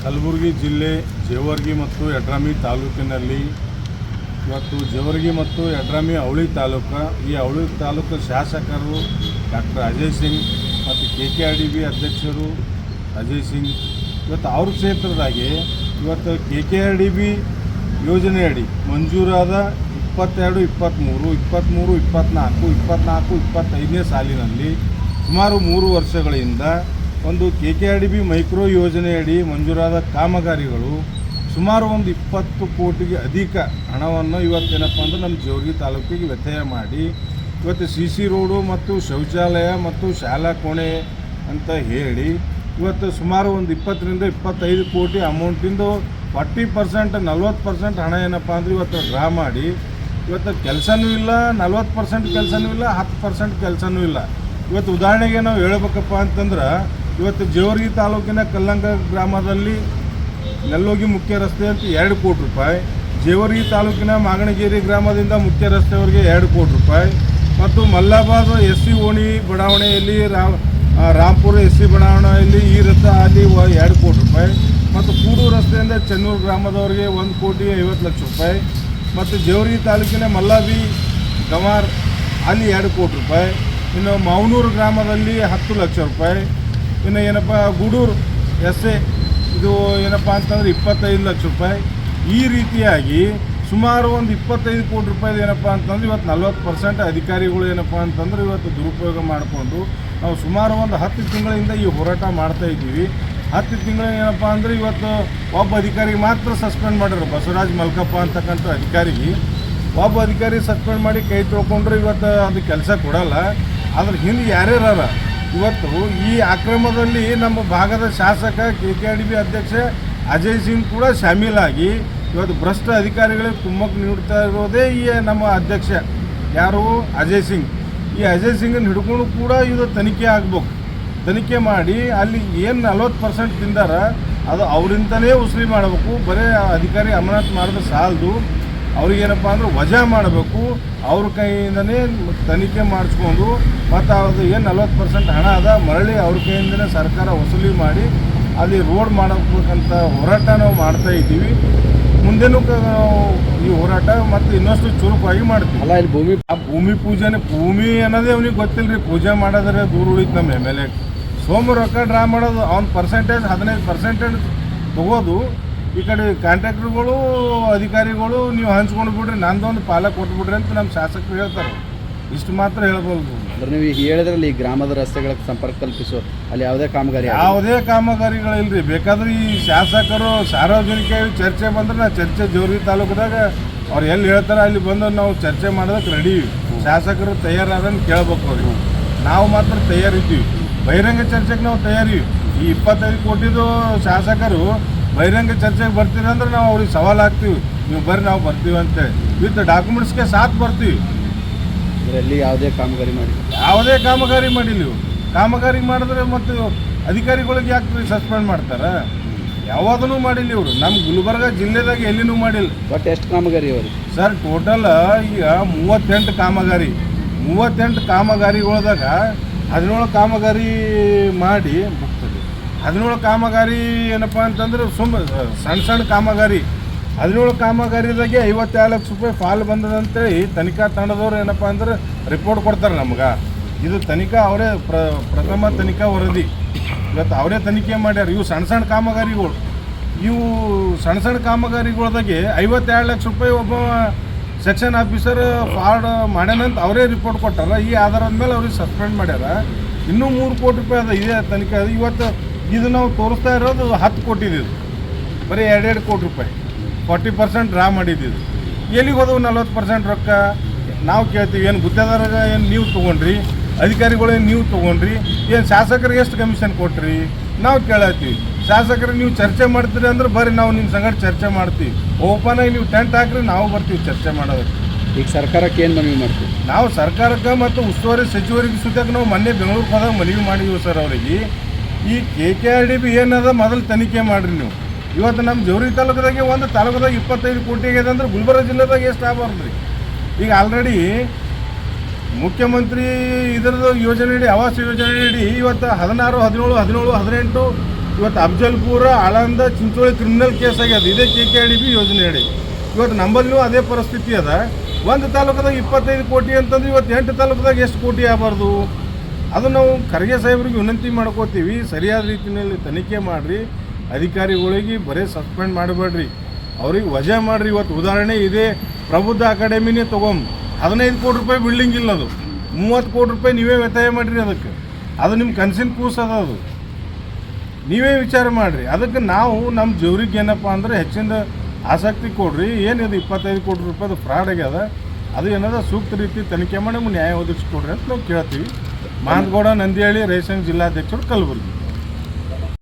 ಕಲಬುರಗಿ ಜಿಲ್ಲೆ ಜೇವರ್ಗಿ ಮತ್ತು ಯಡ್ರಾಮಿ ತಾಲೂಕಿನಲ್ಲಿ ಇವತ್ತು ಜೇವರ್ಗಿ ಮತ್ತು ಯಡ್ರಾಮಿ ಅವಳಿ ತಾಲೂಕು ಈ ಅವಳಿ ತಾಲೂಕು ಶಾಸಕರು ಡಾಕ್ಟರ್ ಅಜಯ್ ಸಿಂಗ್ ಮತ್ತು KKRDB ಅಧ್ಯಕ್ಷರು ಅಜಯ್ ಸಿಂಗ್ ಇವತ್ತು ಅವ್ರ ಕ್ಷೇತ್ರದಾಗೆ ಇವತ್ತು KKRDB ಯೋಜನೆಯಡಿ ಮಂಜೂರಾದ 22, 23, 23, 24, 24, 25ನೇ ಸಾಲಿನಲ್ಲಿ ಸುಮಾರು 3 ವರ್ಷಗಳಿಂದ ಒಂದು KKRDB ಮೈಕ್ರೋ ಯೋಜನೆಯಡಿ ಮಂಜೂರಾದ ಕಾಮಗಾರಿಗಳು ಸುಮಾರು ಒಂದು 20 ಕೋಟಿಗೆ ಅಧಿಕ ಹಣವನ್ನು ಇವತ್ತೇನಪ್ಪ ಅಂದ್ರೆ ನಮ್ಮ ಜೇವರ್ಗಿ ತಾಲೂಕಿಗೆ ವ್ಯತ್ಯಯ ಮಾಡಿ ಇವತ್ತು CC ರೋಡು ಮತ್ತು ಶೌಚಾಲಯ ಮತ್ತು ಶಾಲಾ ಕೋಣೆ ಅಂತ ಹೇಳಿ ಇವತ್ತು ಸುಮಾರು ಒಂದು 20 ರಿಂದ 25 ಕೋಟಿ ಅಮೌಂಟಿಂದು 40% 40% ಹಣ ಏನಪ್ಪ ಅಂದ್ರೆ ಇವತ್ತು ಡ್ರಾ ಮಾಡಿ ಇವತ್ತು ಕೆಲಸನೂ ಇಲ್ಲ, 40% ಕೆಲಸನೂ ಇಲ್ಲ, 10% ಕೆಲಸನೂ ಇಲ್ಲ. ಇವತ್ತು ಉದಾಹರಣೆಗೆ ನಾವು ಹೇಳಬೇಕಪ್ಪ ಅಂತಂದ್ರೆ ಇವತ್ತು ಜೇವರ್ಗಿ ತಾಲೂಕಿನ ಕಲ್ಲಂಗ ಗ್ರಾಮದಲ್ಲಿ ನೆಲ್ಲೋಗಿ ಮುಖ್ಯ ರಸ್ತೆ ಅಂತ 2 ಕೋಟಿ ರೂಪಾಯಿ, ಜೇವರ್ಗಿ ತಾಲೂಕಿನ ಮಾಗಣಗೇರಿ ಗ್ರಾಮದಿಂದ ಮುಖ್ಯ ರಸ್ತೆವರೆಗೆ 2 ಕೋಟಿ ರೂಪಾಯಿ ಮತ್ತು ಮಲ್ಲಾಬಾದ್ SC ಓಣಿ ಬಡಾವಣೆಯಲ್ಲಿ ರಾಂಪುರ SC ಬಡಾವಣೆಯಲ್ಲಿ ಈ ರಸ್ತೆ ಅಲ್ಲಿ 2 ಕೋಟಿ ರೂಪಾಯಿ ಮತ್ತು ಕೂಡೂರು ರಸ್ತೆಯಿಂದ ಚೆನ್ನೂರು ಗ್ರಾಮದವರೆಗೆ 1,50,00,000 ರೂಪಾಯಿ ಮತ್ತು ಜೇವರ್ಗಿ ತಾಲೂಕಿನ ಮಲ್ಲಾಬಿ ಗಮಾರ್ ಅಲ್ಲಿ 2 ಕೋಟಿ ರೂಪಾಯಿ, ಇನ್ನು ಮಾವನೂರು ಗ್ರಾಮದಲ್ಲಿ 10 ಲಕ್ಷ ರೂಪಾಯಿ, ಇನ್ನು ಏನಪ್ಪ ಗೂಡೂರು SA ಇದು ಏನಪ್ಪ ಅಂತಂದ್ರೆ 25 ಲಕ್ಷ ರೂಪಾಯಿ. ಈ ರೀತಿಯಾಗಿ ಸುಮಾರು ಒಂದು 25 ಕೋಟಿ ರೂಪಾಯಿ ಏನಪ್ಪ ಅಂತಂದ್ರೆ ಇವತ್ತು 40% ಅಧಿಕಾರಿಗಳು ಏನಪ್ಪ ಅಂತಂದ್ರೆ ಇವತ್ತು ದುರುಪಯೋಗ ಮಾಡಿಕೊಂಡು ನಾವು ಸುಮಾರು ಒಂದು 10 ತಿಂಗಳಿಂದ ಈ ಹೋರಾಟ ಮಾಡ್ತಾ ಇದ್ದೀವಿ. 10 ತಿಂಗಳು ಏನಪ್ಪ ಅಂದರೆ ಇವತ್ತು ಒಬ್ಬ ಅಧಿಕಾರಿಗೆ ಮಾತ್ರ ಸಸ್ಪೆಂಡ್ ಮಾಡಿದ್ರು, ಬಸವರಾಜ್ ಮಲ್ಕಪ್ಪ ಅಂತಕ್ಕಂಥ ಅಧಿಕಾರಿಗೆ ಒಬ್ಬ ಅಧಿಕಾರಿ ಸಸ್ಪೆಂಡ್ ಮಾಡಿ ಕೈ ತೊಳ್ಕೊಂಡ್ರೆ ಇವತ್ತು ಅದು ಕೆಲಸ ಕೊಡಲ್ಲ. ಅದ್ರ ಹಿಂದೆ ಯಾರ್ಯಾರ ಇವತ್ತು ಈ ಅಕ್ರಮದಲ್ಲಿ ನಮ್ಮ ಭಾಗದ ಶಾಸಕ KKRDB ಅಧ್ಯಕ್ಷ ಅಜಯ್ ಸಿಂಗ್ ಕೂಡ ಶಾಮೀಲಾಗಿ ಇವತ್ತು ಭ್ರಷ್ಟ ಅಧಿಕಾರಿಗಳಿಗೆ ಕುಮ್ಮಕ್ಕು ನೀಡ್ತಾ ಇರೋದೇ ಈ ನಮ್ಮ ಅಧ್ಯಕ್ಷ ಯಾರು ಅಜಯ್ ಸಿಂಗ್. ಈ ಅಜಯ್ ಸಿಂಗನ್ನು ಹಿಡ್ಕೊಂಡು ಕೂಡ ಇದು ತನಿಖೆ ಆಗಬೇಕು. ತನಿಖೆ ಮಾಡಿ ಅಲ್ಲಿ ಏನು 40% ತಿಂದಾರ ಅದು ಅವರಿಂದಲೇ ಉಸುಲಿ ಮಾಡಬೇಕು. ಬರೀ ಅಧಿಕಾರಿ ಅಮಾನತು ಮಾಡಿದ್ರೆ ಸಾಲದು, ಅವ್ರಿಗೇನಪ್ಪ ಅಂದ್ರೆ ವಜಾ ಮಾಡಬೇಕು. ಅವ್ರ ಕೈಯಿಂದನೇ ತನಿಖೆ ಮಾಡಿಸ್ಕೊಂಡು ಮತ್ತು ಅದು ಏನು 40% ಹಣ ಅದ ಮರಳಿ ಅವ್ರ ಕೈಯಿಂದನೇ ಸರ್ಕಾರ ವಸೂಲಿ ಮಾಡಿ ಅಲ್ಲಿ ರೋಡ್ ಮಾಡಬೇಕಂತ ಹೋರಾಟ ನಾವು ಮಾಡ್ತಾ ಇದ್ದೀವಿ. ಮುಂದೆನೂ ಈ ಹೋರಾಟ ಮತ್ತು ಇನ್ನಷ್ಟು ಚುರುಕಾಗಿ ಮಾಡ್ತೀವಿ. ಅಲ್ಲ ಇಲ್ಲಿ ಭೂಮಿ ಪೂಜೆನೇ ಭೂಮಿ ಅನ್ನೋದೇ ಅವ್ನಿಗೆ ಗೊತ್ತಿಲ್ಲ ರೀ. ಪೂಜೆ ಮಾಡೋದ್ರೆ ದೂರ ಉಳಿತು ನಮ್ಮ MLA. ಸೋಮ ರೊಕ್ಕ ಡ್ರಾ ಮಾಡೋದು ಅವ್ನ ಪರ್ಸೆಂಟೇಜ್ 15% ತಗೋದು. ಈ ಕಡೆ ಕಾಂಟ್ರಾಕ್ಟ್ರುಗಳು ಅಧಿಕಾರಿಗಳು ನೀವು ಹಂಚ್ಕೊಂಡು ಬಿಡ್ರಿ, ನಂದೊಂದು ಪಾಲ ಕೊಟ್ಬಿಡ್ರಿ ಅಂತ ನಮ್ಮ ಶಾಸಕರು ಹೇಳ್ತಾರೆ. ಇಷ್ಟು ಮಾತ್ರ ಹೇಳ್ಬೋದು. ಅಂದ್ರೆ ನೀವು ಈಗ ಹೇಳಿದ್ರಲ್ಲಿ ಈ ಗ್ರಾಮದ ರಸ್ತೆಗಳಿಗೆ ಸಂಪರ್ಕ ಕಲ್ಪಿಸೋ ಅಲ್ಲಿ ಯಾವುದೇ ಕಾಮಗಾರಿಗಳಿಲ್ರಿ. ಬೇಕಾದ್ರೆ ಈ ಶಾಸಕರು ಸಾರ್ವಜನಿಕವಾಗಿ ಚರ್ಚೆ ಬಂದ್ರೆ ನಾ ಚರ್ಚೆ ಜೇವರ್ಗಿ ತಾಲೂಕದಾಗ ಅವ್ರು ಎಲ್ಲಿ ಹೇಳ್ತಾರೆ ಅಲ್ಲಿ ಬಂದು ನಾವು ಚರ್ಚೆ ಮಾಡೋದಕ್ಕೆ ರೆಡಿ. ಶಾಸಕರು ತಯಾರಾದಂಗೆ ಕೇಳ್ಬೇಕು ಅವ್ರಿಗೆ. ನಾವು ಮಾತ್ರ ತಯಾರಿದ್ದೀವಿ. ಬಹಿರಂಗ ಚರ್ಚೆಗೆ ನಾವು ತಯಾರಿ. ಈ 25 ಕೋಟಿದು ಶಾಸಕರು ಬಹಿರಂಗ ಚರ್ಚೆಗೆ ಬರ್ತೀವಿ ಅಂದ್ರೆ ನಾವು ಅವ್ರಿಗೆ ಸವಾಲು ಹಾಕ್ತೀವಿ, ನೀವು ಬರ್ರಿ ನಾವು ಬರ್ತೀವಿ ಅಂತೇಳಿ ವಿತ್ ಡಾಕ್ಯುಮೆಂಟ್ಸ್ಗೆ ಸಾಥ್ ಬರ್ತೀವಿ. ಇದರಲ್ಲಿ ಯಾವುದೇ ಕಾಮಗಾರಿ ಮಾಡಿಲ್ಲ ಇವು. ಕಾಮಗಾರಿ ಮಾಡಿದ್ರೆ ಮತ್ತು ಅಧಿಕಾರಿಗಳಿಗೆ ಯಾಕೆ ಸಸ್ಪೆಂಡ್ ಮಾಡ್ತಾರೆ? ಯಾವುದೂ ಮಾಡಿಲ್ಲ ಇವರು. ನಮ್ಮ ಗುಲ್ಬರ್ಗ ಜಿಲ್ಲೆದಾಗ ಎಲ್ಲಿನೂ ಮಾಡಿಲ್ಲ. ಬಟ್ ಎಷ್ಟು ಕಾಮಗಾರಿ ಅವರು ಸರ್? ಟೋಟಲ್ ಈಗ 38 ಕಾಮಗಾರಿ. 38 ಕಾಮಗಾರಿಗಳದಾಗ 17 ಕಾಮಗಾರಿ ಮಾಡಿ ಮುಗ್ತದೆ. 17 ಕಾಮಗಾರಿ ಏನಪ್ಪ ಅಂತಂದ್ರೆ ಸಣ್ಣ ಕಾಮಗಾರಿ. 17 ಕಾಮಗಾರಿದಾಗೆ 52 ಲಕ್ಷ ರೂಪಾಯಿ ಫಾಲ್ ಬಂದದಂತೇಳಿ ತನಿಖಾ ತಂಡದವ್ರು ಏನಪ್ಪ ಅಂದ್ರೆ ರಿಪೋರ್ಟ್ ಕೊಡ್ತಾರೆ ನಮ್ಗೆ. ಇದು ತನಿಖಾ ಅವರೇ ಪ್ರಥಮ ತನಿಖಾ ವರದಿ. ಇವತ್ತು ಅವರೇ ತನಿಖೆ ಮಾಡ್ಯಾರ. ಇವು ಸಣ್ಣ ಕಾಮಗಾರಿಗಳು. ಇವು ಸಣ್ಣ ಕಾಮಗಾರಿಗಳದಾಗೆ 52 ಲಕ್ಷ ರೂಪಾಯಿ ಒಬ್ಬ ಸೆಕ್ಷನ್ ಆಫೀಸರ್ ಫಾರ್ಡ್ ಮಾಡ್ಯಾನಂತ ಅವರೇ ರಿಪೋರ್ಟ್ ಕೊಟ್ಟಾರ. ಈ ಆಧಾರದ ಮೇಲೆ ಅವ್ರಿಗೆ ಸಸ್ಪೆಂಡ್ ಮಾಡ್ಯಾರ. ಇನ್ನೂ 3 ಕೋಟಿ ರೂಪಾಯಿ ಅದ ಇದೇ ತನಿಖೆ ಅದು. ಇವತ್ತು ಇದು ನಾವು ತೋರಿಸ್ತಾ ಇರೋದು 10 ಕೋಟಿದು, ಬರೀ 2 ಕೋಟಿ ರೂಪಾಯಿ 40% ಡ್ರಾ ಮಾಡಿದ್ದು. ಎಲ್ಲಿಗೆ ಹೋದವು 40% ರೊಕ್ಕ? ನಾವು ಕೇಳ್ತೀವಿ, ಏನು ಗುತ್ತೇದಾರಗ ಏನು ನೀವು ತೊಗೊಂಡ್ರಿ, ಅಧಿಕಾರಿಗಳು ಏನು ನೀವು ತೊಗೊಂಡ್ರಿ, ಏನು ಶಾಸಕರಿಗೆ ಎಷ್ಟು ಕಮಿಷನ್ ಕೊಟ್ರಿ ನಾವು ಕೇಳತ್ತೀವಿ. ಶಾಸಕರಿಗೆ ನೀವು ಚರ್ಚೆ ಮಾಡ್ತೀರಿ ಅಂದ್ರೆ ಬರ್ರಿ ನಾವು ನಿಮ್ಮ ಸಂಗಡ ಚರ್ಚೆ ಮಾಡ್ತೀವಿ. ಓಪನ್ ಆಗಿ ನೀವು ಟೆಂಟ್ ಹಾಕ್ರಿ, ನಾವು ಬರ್ತೀವಿ ಚರ್ಚೆ ಮಾಡೋದಕ್ಕೆ. ಈಗ ಸರ್ಕಾರಕ್ಕೆ ಏನು ಮನವಿ ಮಾಡ್ತೀವಿ? ನಾವು ಸರ್ಕಾರಕ್ಕೆ ಮತ್ತು ಉಸ್ತುವಾರಿ ಸಚಿವರಿಗೆ ಸುತ್ತಕ್ಕೆ ನಾವು ಮೊನ್ನೆ ಬೆಂಗಳೂರಿಗೆ ಹೋದಾಗ ಮನವಿ ಮಾಡಿದ್ದೀವಿ ಸರ್ ಅವರಿಗೆ. ಈ KKRDB ಏನದ ಮೊದಲು ತನಿಖೆ ಮಾಡಿರಿ ನೀವು. ಇವತ್ತು ನಮ್ಮ ಜೇವರ್ಗಿ ತಾಲೂಕದಾಗೆ ಒಂದು ತಾಲೂಕದಾಗ 25 ಕೋಟಿ ಆಗಿದೆ ಅಂದ್ರೆ ಗುಲ್ಬರ್ಗ ಜಿಲ್ಲೆದಾಗ ಎಷ್ಟು ಆಗಬಾರ್ದು ರೀ? ಈಗ ಆಲ್ರೆಡಿ ಮುಖ್ಯಮಂತ್ರಿ ಇದರದ್ದು ಯೋಜನೆ ಆವಾಸ್ ಯೋಜನೆ ಇವತ್ತು 16, 17, 18 ಇವತ್ತು ಅಫ್ಜಲ್ಪುರ ಆಳಂದ ಚಿಂಚೋಳಿ ಕ್ರಿಮಿನಲ್ ಕೇಸ್ ಆಗ್ಯದ ಇದೇ KKIDB ಯೋಜನೆ ಅಡಿ. ಇವತ್ತು ನಮ್ಮಲ್ಲೂ ಅದೇ ಪರಿಸ್ಥಿತಿ ಅದ. ಒಂದು ತಾಲೂಕದಾಗ 25 ಕೋಟಿ ಅಂತಂದ್ರೆ ಇವತ್ತು 8 ತಾಲೂಕದಾಗ ಎಷ್ಟು ಕೋಟಿ ಆಗಬಾರ್ದು? ಅದು ನಾವು ಖರ್ಗೆ ಸಾಹೇಬ್ರಿಗೆ ವಿನಂತಿ ಮಾಡ್ಕೋತೀವಿ, ಸರಿಯಾದ ರೀತಿಯಲ್ಲಿ ತನಿಖೆ ಮಾಡಿರಿ, ಅಧಿಕಾರಿಗಳಿಗೆ ಬರೀ ಸಸ್ಪೆಂಡ್ ಮಾಡಬೇಡ್ರಿ, ಅವ್ರಿಗೆ ವಜಾ ಮಾಡಿರಿ. ಇವತ್ತು ಉದಾಹರಣೆ ಇದೆ, ಪ್ರಬುದ್ಧ ಅಕಾಡೆಮಿನೇ ತೊಗೊಂಡು 15 ಕೋಟಿ ರೂಪಾಯಿ ಬಿಲ್ಡಿಂಗ್ ಇಲ್ಲ, ಅದು 30 ಕೋಟಿ ರೂಪಾಯಿ ನೀವೇ ವ್ಯತ್ಯಯ ಮಾಡಿರಿ. ಅದು ನಿಮ್ಮ ಕನಸಿನ ಕೂಸು ಅದ, ಅದು ನೀವೇ ವಿಚಾರ ಮಾಡಿರಿ. ಅದಕ್ಕೆ ನಾವು ನಮ್ಮ ಜೀವ್ರಿಗೆ ಏನಪ್ಪ ಅಂದ್ರೆ ಹೆಚ್ಚಿನ ಆಸಕ್ತಿ ಕೊಡ್ರಿ. ಏನಿದೆ 25 ಕೋಟಿ ರೂಪಾಯಿದು ಫ್ರಾಡ್ ಆಗ್ಯದ, ಅದು ಏನದ ಸೂಕ್ತ ರೀತಿ ತನಿಖೆ ಮಾಡಿ ನ್ಯಾಯ ಒದಗಿಸ್ಕೊಡ್ರಿ ಅಂತ ನಾವು ಕೇಳ್ತೀವಿ. ಮಾನಗೌಡ ನಂದಿಹಳ್ಳಿ ರೈತ ಸಂಘ ಜಿಲ್ಲಾಧ್ಯಕ್ಷರು, ಕಲಬುರಗಿ.